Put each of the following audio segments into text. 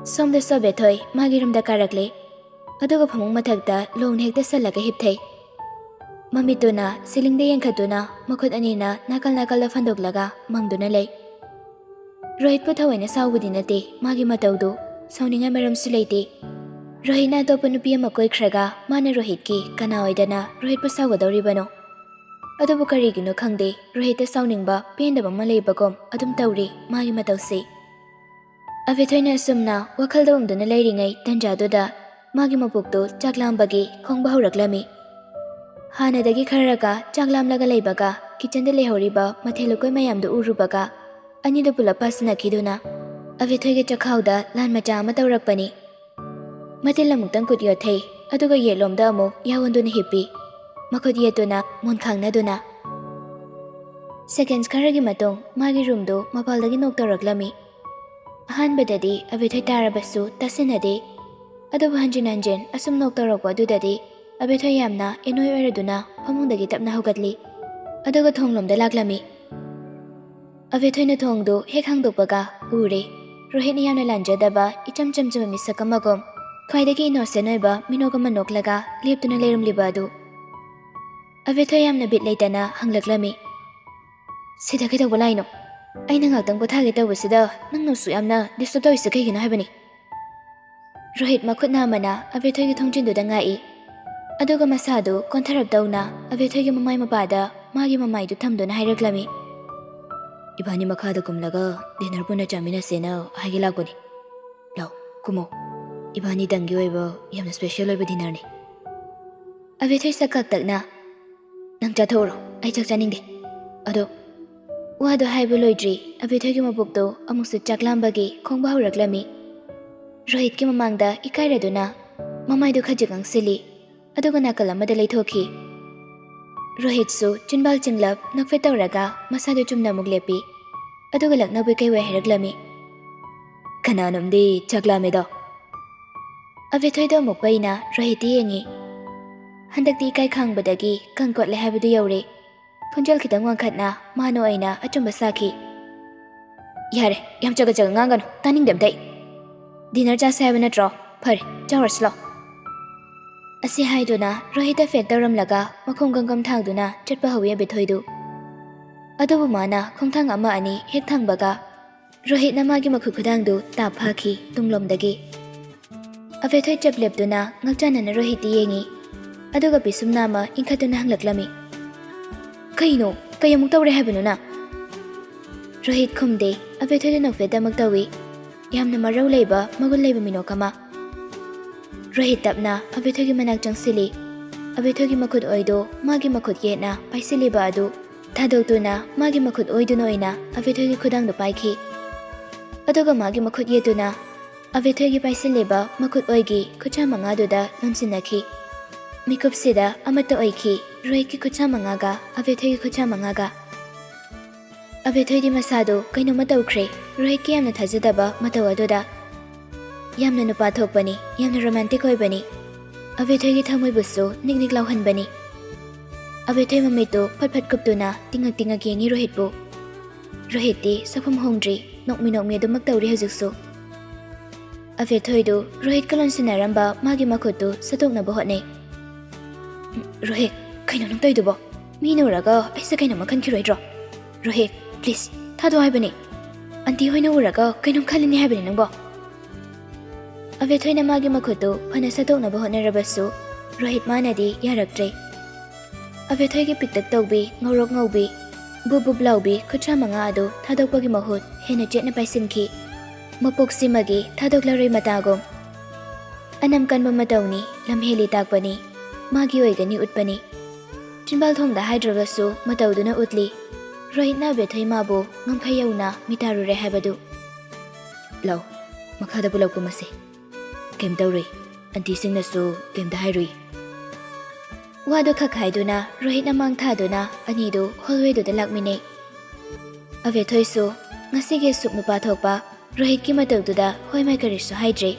Somda Sobethoi, Magirum da Karakle, Aduga Pamung Matagda, Lone Hek the Salaka Hipte. Mamituna, Siling de Yankatuna, Makut Anina, Nakal Nakala Fandoglaga, Mangduna Lake. Rohit Putawena saw within a day, Magi Mataudu, sounding a merum sulate. Rohina Dopanupia Makoi Kraga, Mana Rohitki, Kanaoidana, Rohit Pasawado Ribano. Adabukarigino Kangde, Rohit the sounding ba, Pienda Malay Bagom, Adum Tauri, Magi Matausi. Avitoina Sumna, Wakaldo the Nalading Tanjadoda, Magi Mapukto, Chaklam Bagi, Kong Bahuraklami. Hana dagi Karaga, Chaklam Lagalabaga, Kitchen de Lehoriba, Mateluko Mayam the Urubaga. Ani the Pulapas na Kiduna. Avitoga Chakauda, Lan Maja Mataurakpani. Matilla Mutan could your tay, Aduga Yelom Damo, Yawandun Hippi. Makodiatuna, Monkang Naduna. Seconds Karagimatong, Magi Rumdo, Mapalagi Noctoraglami. Han Badadi, Avitoy Tarabasu, Tasinade. Adu Hanjinanjin, Asum Noctorokwa Dudadi. Abetoyamna, Enoy Ereduna, Pamundagi Tapna Hogatli. Aduga Tonglom the Laglami. Avitoina Tongdo, Hekang Dopaga, Uri, Rohiniana Lanja Daba, Icham Chamcham Misakamagom, Kaidaki no Seneba, Minogamaноklaga, Liptuna Lerum Libadu. Avitoyam na bit latana, Hanglaglami. Sidakita Walaino. I nangatang Botagita was Sida, Nang no Suyamna, Distodo is a cake in Habani. Rohit Makutna Mana, Avitoy Tongjin do Dangai. Aduga Masado, Contarab Dona, Avitoy Mamai Mabada, Magi Mamai to Tamdon Hiraglami. Ibani Makada Kumlaga, dinner Puna Jamina Sena, Hagilagoni. Lau, Kumo. Ibani Dangueva, Yam special over dinnerni. Avitoy Sakatagna Nangchatoro, I took Janindi. Ado Wado Hibeloidri, Avitoy Mabukdo, amongst the Chaklambagi, Kongbahuraglami. Rohit Kimamangda, Ikairaduna, Mamai do Kajagang Silly, Adoganakala Madalay Toki. Rohitsu, Chinbal Chinglab, Nakfetauraga, Masado Chumna Muglepi, Adogalak Nabukay Heraglami. Kananum de Chaglamido. Avitoido Mukbaina, Rohiti Yangi. Handakti Kai Kang Badagi, Kankot Lehabidu Yori. Punjal Kitang Wankatna, Mano Aina, Achumbasaki. Yare, Yamchagajangan, Tanning them day. Dinner just 7 a draw, Pur, Jawarslo. Asi Haiduna, Rohita Fetaram Laga, Makongangam Tangduna, Chetpahawi Bitoidu. Adobumana, Kongtang Ama Ani, Hektang Baga. Rohit Namagi Makukudangdu, Taphaki, Tunglom Dagi. Avetoy Chaplepduna, Nakjan and Rohiti Yangi. Adoga Pisum Nama, Inkatuna Hanglaklami. Kaino, Kayamukta Habanuna. Rohit Kumde, Avetoy no Feta Maktawi. Yamna Maro Labor, Magul Labor Minokama. Rohit Tapna, Avitogi Manakjang Silly. Avitogi Makud Oido, Magi Makud Yetna, by Silly Badu. Tadotuna, Magi Makud Oidunoina, Avitogi Kudang the Paiki. Adoga Magi Makud Yetuna. Avitogi by Silliba, Makut Oigi, Kuchamangaduda, Lonsinaki. Mikup Sida, Amata Oiki, Roiki Kuchamangaga, Avitogi Kuchamangaga. Avitogi Masado, Kaino Matokre, Roiki Yamna Tazadaba, Matawadoda. Yamna Nupatok Bani, Yamna Romantic Oibani. Avitogi Tamui Busso, Nick Lauhan Bani. Avitoy Mamito, Patpat Kuptuna, Tinga King Rohitbo. Rohiti, Sapum Hongdri, Nokminok Medo Magtauri Hazukso. Avitoido, Rohit Kalon Sinaramba, Magi Makoto, Satok na Bohotne. Rohit, Kaino Nong Toidubo. Mino Raga, I say Kaino Makan Kiroidro. Rohit, please, Tado Ibani. Auntie Hoino Raga, Kaino Kalini Habani Bo. Avitoy na Magi Makoto, Panasatok na Bohotne Rabaso, Rohit Manadi, Yaraktre. Avitoy ki Piktak Tobi, Ngorok Ngobi, Bubu Blaubi, Kuchamanga Ado, Tadok Pagi Mahut, Hena Jet na Paisinki. Mapok si Magi, Tadok Laray Matagom. Anam kan Mamatawni, Lamheli Takpani, Magi Oigani Utpani. Chimbal Thong da Hydravasu, Matawduna Utli. Rohit na Betoy Mabo, Ngamkayaw na, Mitaru Rehabadu. Law, Makada Bulab Kumasi. Kem Tawri, Antising na so, Kem da Hyri. Wado Kakaiduna, Rohit na Mangtaduna, Anido, Holwedo da Lakmine. Avetoy so, Ngasige Sup Nupathokpa, Rohit ki matagduda, Hoy may kariso Hydre.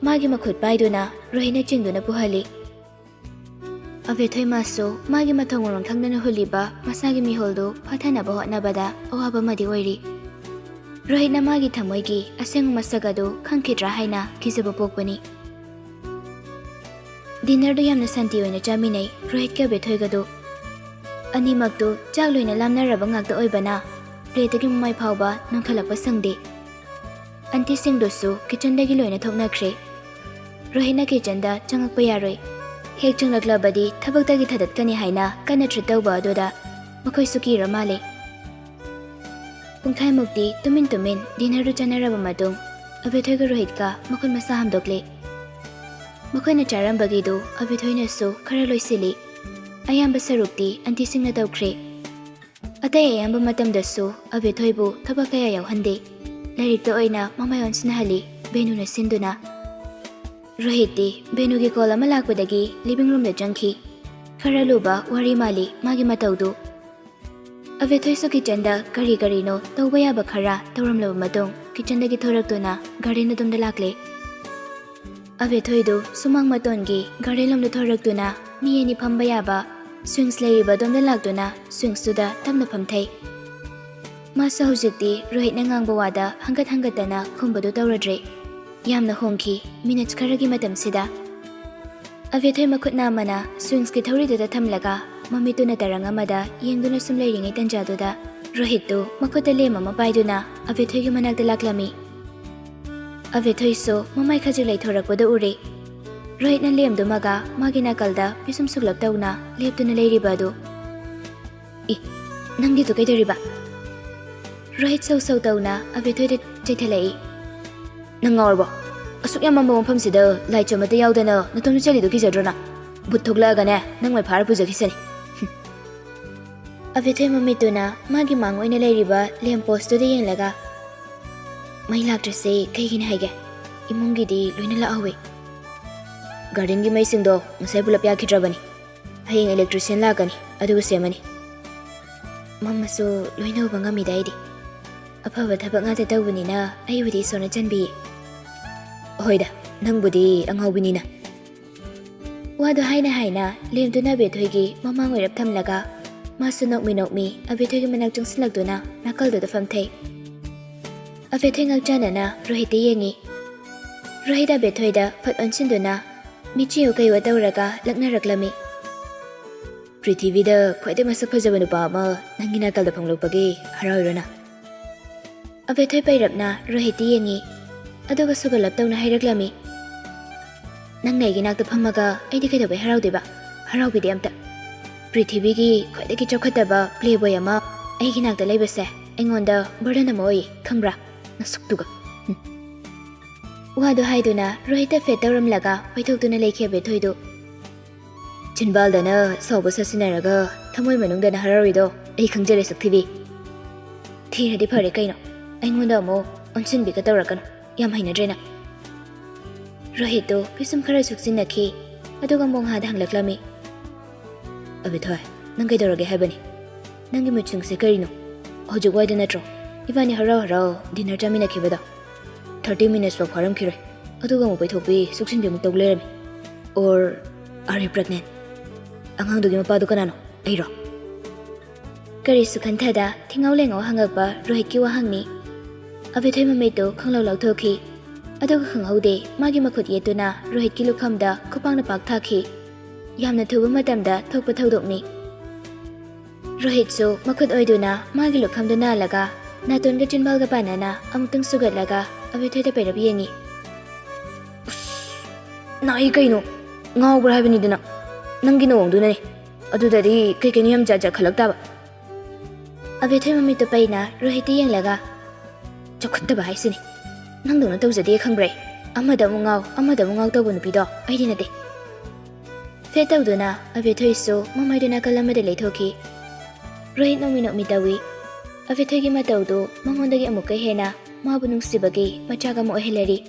Magi Makut Baiduna, Rohit na Chingduna Puhali. Avetoy Maso, Magi Matangurong Tangna na Huliba, Masagi Miholdo, Patana Bohot na Bada, Ohaba Madi Oiri. Rohitna magi thamoigi aseng masag adu khangkhidra haina kizaba pokpani. Dinner do yamna santi oina chaminai Rohit ka Bethoi gadu. Ani magdu chak loina lamna rabangak da oibana plate gi mai phawba nongkhalakpa sangde. Anti singdosu kitchen dagi loina thoknakhre. Rohitna kitchen da changakpa yaroi. Hek changlaklabadi thabak dagi thadatkani haina kana tritawba adoda makhoi suki ramale. Pungthai mukti tumin dinner do chanaraba madung Bethoi ga Rohit ka makhon masa hamdokle. Makhoi na charambagi do Bethoi na so khara loisili. Ayamba sarukti anti singna tawkhre. Atay ayamba matam dasu Bethoi bu thabak kaya yawhande. Lairik to oina mamayon sinahali Benu na sinduna. Rohit di Benu gi call ama lakpadagi living room da jangki. Khara luba wari mali magi matawdu. Bethoi so kitchen da kari no tawba yaba khara tawramlaba madung kitchen dagi thoraktuna garden dum da lakle. Bethoi do sumang maton gi garden lom da thoraktuna mi ani phamba yaba swings leiriba dom da lakduna swings tu da tamna phamthai. Masa hujikti Rohit na ngang bawada hangat dana khumbadu tawradre. Yamna hongki minutes kharagi matam sida. Bethoi makut na mana swings ki thori da thamlaga mami tu na tarang amada yengduna sum leiringai tanjadu da Rohit tu makuta lema mapaiduna Bethoi gi manak da laklami. Bethoi so mamai khaji lai thorakpada ure. Rohit na lem dumaga magi nakalda pisum suglap tawna leptuna leiriba do. Nangdi tu kaidariba. Rohit so tawna Bethoi da chaithalai. Nangawrbo asuk yam mamba mafam sida lai chamata yaudana natomni chali do kizadrona. But thoglaga ne nangmai phara pujakhisani. Bethoi mamituna magi mangoina leiriba lem post da yenglaga. Mai laktrase kaigin haige imungi di loina laawe. Garden gi mai singdo ngasai pulap yakhidrabani. Hayeng electrician lagani aduga semani. Mama so loina ubangami daidi. Afaba thabak ngata tawbani na ayubudi sona chanbi. Hoida nangbudi anghawbini na. Wado haina lemduna Bethoi gi mamang oirap thamlaga masu nokmi Bethoi gi manak chungsilakduna nakaldo da famthai. Bethoi ngak chanana Rohit yengi. Rohit Bethoi da phat onsinduna michiyo kaiwa tawraga laknaraklami. Prithivida khwaida masak phajaba nupa ama nangi nakalda phanglokpagi harawirona. Bethoi pairapna Rohit yengi aduga sugalap tawna hairaklami. Nang naigi nakta phamaga aidi kaidabai haraudeba haraubidi amta. Prithivigi khwaidagi chawkhataba playboy ama aigi nakta leibase aingonda burden ama oi khangbra nasuktuga. Wado haiduna Rohit fet tawramlaga paithokduna leikhe Bethoi do. Chinbaldana sawba sasinaraga thamoi manungdana hararido ai khangjare saktibi. Thiradi phare kaino aingonda amo onsinbi ka tawrakano yam hainadrena. Rohit do pisum khara suksinakhi aduga mongha dhanglakhlami. Bethoi nang kaidorage habani nangi muchungse karino hojug waida natro ibani harau dinner jamina khibada 30 minutes for pharam khire aduga mo paithokbi suksin bi muktok lerami. Or are you pregnant? Angang dugi mapa du kanano airo. Kari sukhantha da thingau lengaw hangakba Rohit ki wahangni. Bethoi mamito khanglaw lauthoki aduga khanghaude magi makhut yetuna Rohit ki lukhamda khupangna pak thakhi. Yamna thuba matamda thokpa thodokni. Rohit so makhut oiduna magi lukhamda nalaga naton ga chinbal ga panana amutang sugatlaga Bethoi da pairab yengi. Nai kaino ngawbra habani dana nangi nongduna ne adudari kaikeni yam jaja khalaktaba. Bethoi mamito paina Rohit yenglaga chokhattaba haisini nangdona tawjadi khangbre amada mungaw tawbu nupido aidi nate. Fetawduna Bethoi so mamaiduna kalamada leithoki. Rohit nomi tawi Bethoi gi matawdu mangondagi amuka hena mabu nungsibagi machaga mo ohelari.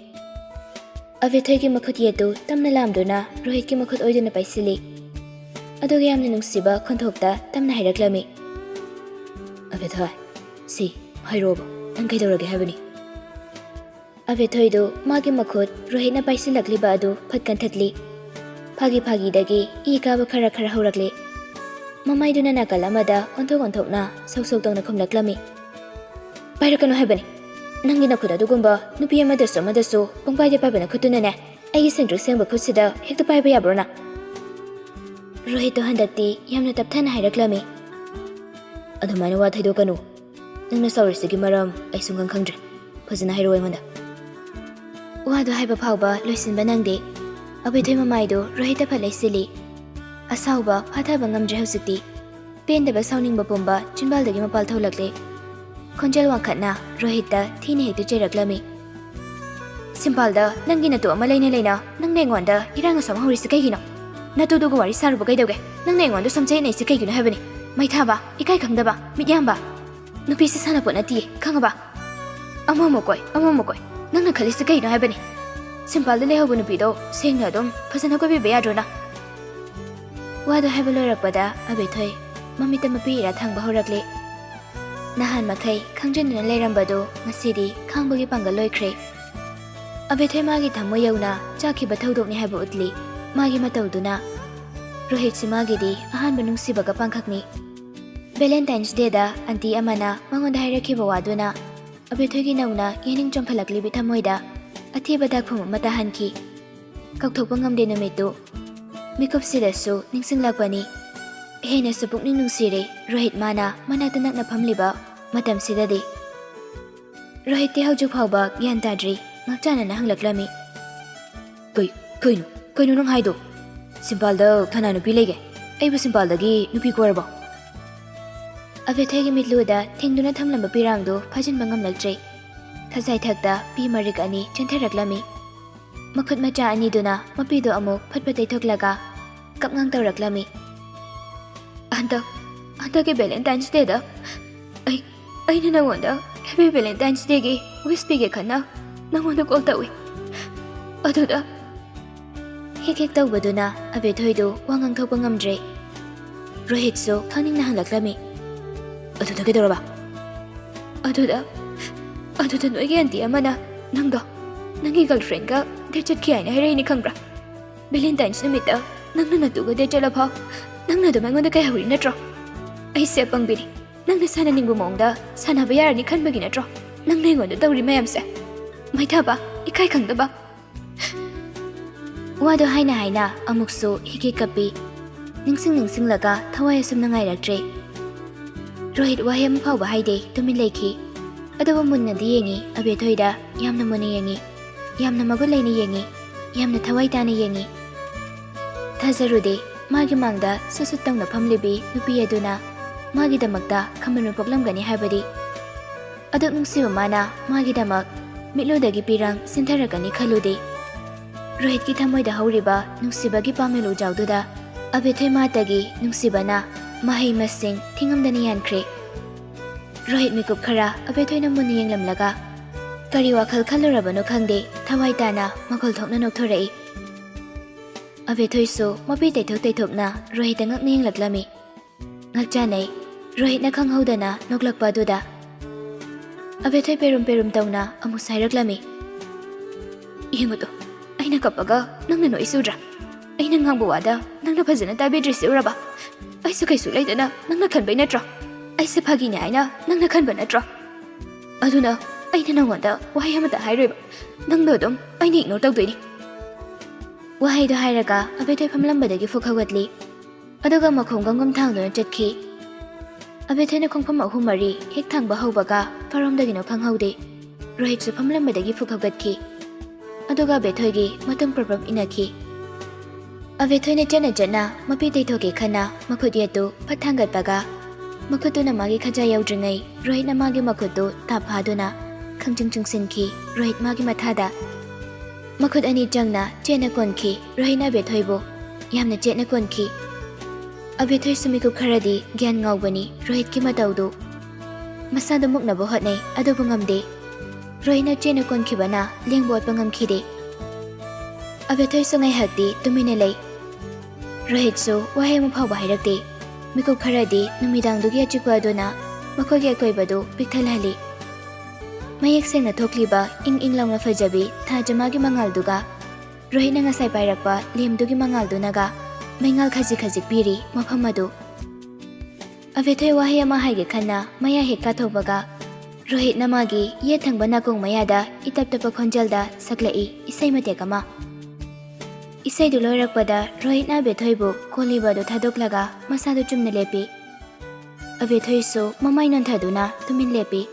Bethoi gi makhut yetu tamna lamduna Rohit gi makhut oiduna paisili. Aduga yamna nungsiba khonthokta tamna hairaklami. Bethoi si hairoba nang kaidorage habani. Bethoi do magi makhut Rohit na paisilakliba adu phatkan thatli. Phagi dagi ikaba khara haurakle. Mamaiduna nakal amada onthok na sok tawna khomlaklami. Pairakano habani Nangi nakuda dugumba nupi amadasu pangpai de pabana khutuna ai sengdru sengba khutsida hekta pai ba yabrona. Rohit to handakti yamna tapthana hairaklami. Adumana wa thaido kanu. Nangna saurisi gi maram ai sungang khangdre. Phajana hairo aimanda. Wa do haiba phauba loisinba nangde. Abithoi mamaido Rohit phalai sili. Asauba phathaba ngamdre hausikti. Pendaba sauningba pumba chinbaldagi mapal tholakle. Khonjal wangkhatna Rohita thini hektu cheraklami. Simpalda nangi natu ama laina nang nengonda iranga sam horisi kaigino. Natu dugu wari saruba kaidauge. Nang nengonda samjai nei se kaigino habani. Mai thaba ikai khangdaba midyamba. Nupi se sana pona ti khangaba. Ama mokoi. Nangna khali se kaigino habani. Simpalda lehobu nupi do sengna dum phasana ko bi beyadrona. Wada habalo rakpada abethoi mamita mapi ira thangba horakle. Nahan makai khangjanna leirambado ngasidi khangbagi pangal loikre. Abethoi magi thammo yauna chakhiba thodokni haiba utli magi matauduna Rohit simagidi ahanba nungsibaga pangkhakni. Valentine's Day da anti amana mangonda hairakhiba waduna Abethoi gi nauna yening chongkhalakli bi thamoida athiba dakphum mata hanki. Kakthokpa ngamde numittu mikop sidasu ningsinglakpani. Hena supukning nungsire Rohit mana manata nakna phamliba matam sidadi. Rohit ti haujuk phauba gyan tadri ngakchana na hanglaklami. Koino nang haido. Simpalda thana nupi lege. Aibu simpaldagi nupi korba. Abethoi gi mitluda thingduna thamlamba pirangdo phajinba ngamlaktre. Thasai thakta pi marik ani chentharaklami. Makhut macha ani duna mapido amuk phatpatai thoklaga kapngang tawraklami. Anta ke Valentine's Day da. Ai na nangonda Happy Valentine's Day gi wish pige khana nangonda call tawi. Aduda hek tawbaduna Abethoi do wangang thokpa ngamdre. Rohit so khangning na hanglaklami. Aduda ke doraba. Aduda noige anti amana nangdo nangi girlfriend ka de chat ki aina harai ni khangbra. Valentine's numita nangna natuga de chala pha nangna do mangonda kai hawri natro. Ai se pangbiri nangna sana ningbu mongda sana ba yarani khanbagi natro. Nangna ingonda tawri mayam se mai thaba ikai khangdaba. Wado haina amukso hike kapi ningsing laga thawai sum nangai raktre. Rohit waham phauba haide tumin leikhi. Adaba munna di yengi Abethoi da yamna muni yengi yamna magulaini yengi yamna thawai tani yengi. Thazarude magi mangda susut tangna phamlibi nupi aduna magi damakta khamanu poklamgani haibadi. Aduk nungsiba mana magi damak mitludagi pirang sintharakani khalude. Rohit ki thamoida hauriba nungsibagi pamelu jawduda Abethoi matagi nungsibana mahai masing thingamdani yankre. Rohit mikup khara Abethoi na muni yenglamlaga kari wakhal khalurabano khangde thawai tana makhol thokna nokthorei. Abethoi so mapi taithokna Rohit ngak ning laklami. Ngakchanai Rohit na khanghaudana noklakpa duda. Abethoi perum tauna amusai raklami. Yengoto aina kapaga nangna no isudra. Aina ngangbu wada nangna phajana tabedri seuraba. Ai su kaisu laidana nangna khanbai natra. Ai se phagi ne aina nangna khanba natra. Aduna aina nangonda wahai amata hairoiba. Nangdo dum aina ignore tawdoini. Wahai do hairaga Abethoi phamlambadagi fukhagatli. Aduga makhom gangam thangduna chatkhi. Abethoi na khongpham ahum mari hek thangba haubaga paromdagi no khanghaude. Rohit su phamlambadagi fukhagatki. Aduga Abethoi gi matang prabam inakhi. Abethoi na jana mapi taithoge khana makhut yetu phathangat baga. Makhutuna magi khaja yaudringai Rohit na magi makhutu taphaduna khangjung sinki Rohit magi mathada. Makhut ani jangna chena konki Rohit na Abethoi bo yamna chena konki. Abethoi sumikup kharadi gyan ngaubani Rohit ki mataudu. Masada mukna bo hotnai adubu ngamde. Rohit na chena konki bana lengbot pangamkhide. Abethoi so ngai hakdi tumine lei. Rohit so wahai mu phauba hairakte. Mikup kharadi numidang dugi achikwa aduna makhogi akoibadu pikthalhali. Mayek sengna thokliba ing launa fajabi tha jamagi mangalduga Rohit na ngasai pairakpa lemdugi mangaldunaga maingal khajik piri mafamadu. Abethoi wahai ama haige khana maya hekka thobaga Rohitna magi yet thangba nakong mayada itap-tapa khonjalda saklai isai matek ama. Isai du loirakpada Rohitna Abethoi-bu koliba du thadoklaga masadu chumna lepi. Abethoi su mamai nontaduna tumin lepi.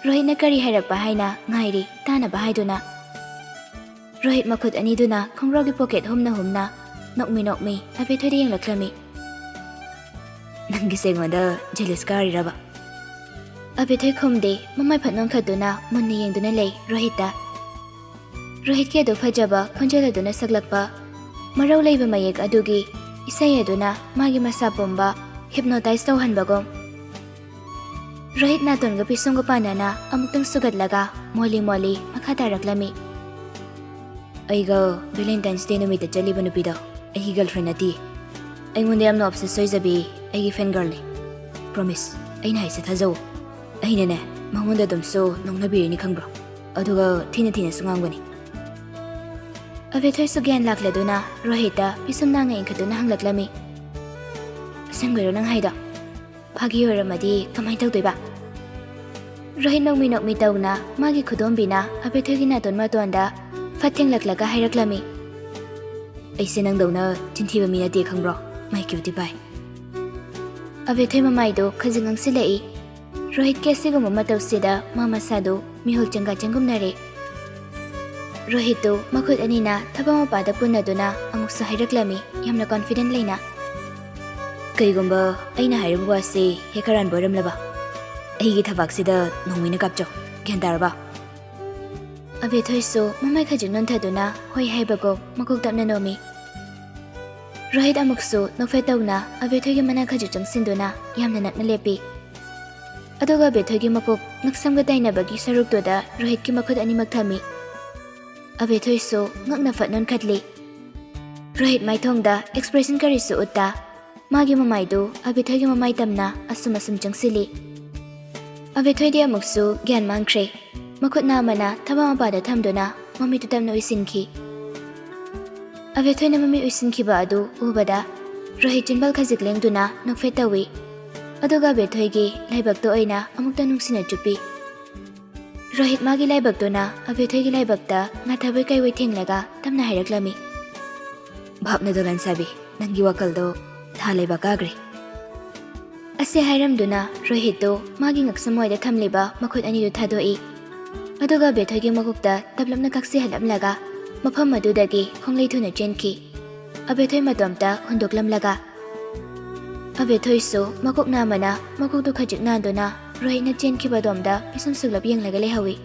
Rohitna kari hairakpa haina ngairi tana bahaiduna. Rohit makhut aniduna khongrogi pocket humna nokmi Abethoi yenglaklami. Nangi sengwada jealous kari raba. Abethoi khumde mamai phatnon khaduna munni yengduna lei Rohita. Rohit ke do phajaba khonjaladuna saklakpa marau leiba mayek adugi isai aduna magi masa pomba hypnotize tawhanbagom. Rohit naton ga pisong panana amuktang sugatlaga moli makha taraklami. Aiga Valentine's Day numita chaliba nupido ai girlfriend ati. Aingonde amna obsessed soizabi ai fan girl. Promise aina haise thajau. Ainane mangonda dumso nongnabiri khangbro aduga thina sungangani. Abethoi su gyan lakladuna Rohita pisumna nga inkaduna hanglaklami. Sangwero nang haida phagi oramadi kamai tawdoiba. Rohit nokmi tawna magi khudombina Abethoi gi naton matonda fatheng laklaga hairaklami. Aise nang dawna chinthiba mina de khangbro mai cutie bai. Abethoi mamaido khajingang silai. Rohit ke sigum matawsida mama sadu mihol changa changumnare. Rohit tu makhut anina thabama pada punaduna amuksa hairaklami yamna confident leina. Kaigumba aina hairabu wase hekaran boramlaba. Aigi thabaksida nongmina kapcho gyandarba. Abethoi su mamai khajin nontaduna hoi haibago makuk tapna nomi. Rohit amuksu nokfetawna Abethoi gi mana khaju changsinduna yamna nakna lepi. Aduga Abethoi gi makuk naksamga dainabagi saruktoda Rohit ki makhut animak thami. Abethoi su ngakna fatnon khatli. Rohit maithongda expression kari su utta magi mamaidu Abethoi gi mamai tamna asum changsili. Abethoi di amuksu gyan mangkre makhut na mana thabama pada thamduna mami tu tamna uisinki. Abethoi na mami uisinki ba adu ubada Rohit jinbal khajik lengduna nokfetawi. Aduga Abethoi gi laibakto oina amukta nungsina chupi. Rohit magi laibakto na Abethoi gi laibakta ngathabai kai waithenglaga tamna hairaklami. Bhapna dolan sabi nangi wakaldo thalaiba kagre. Ase hairamduna Rohit to magi ngaksamoida thamliba makhut ani du thadoi. Aduga Abethoi gi makukta tablamna kaksi halamlaga mafam madudagi khonglei thuna chenki. Abethoi matomta hundoklamlaga. Abethoi su makuk na mana makuk du khajik na dona Rohit na chen ki badomda pisam suglab yenglaga lehawi.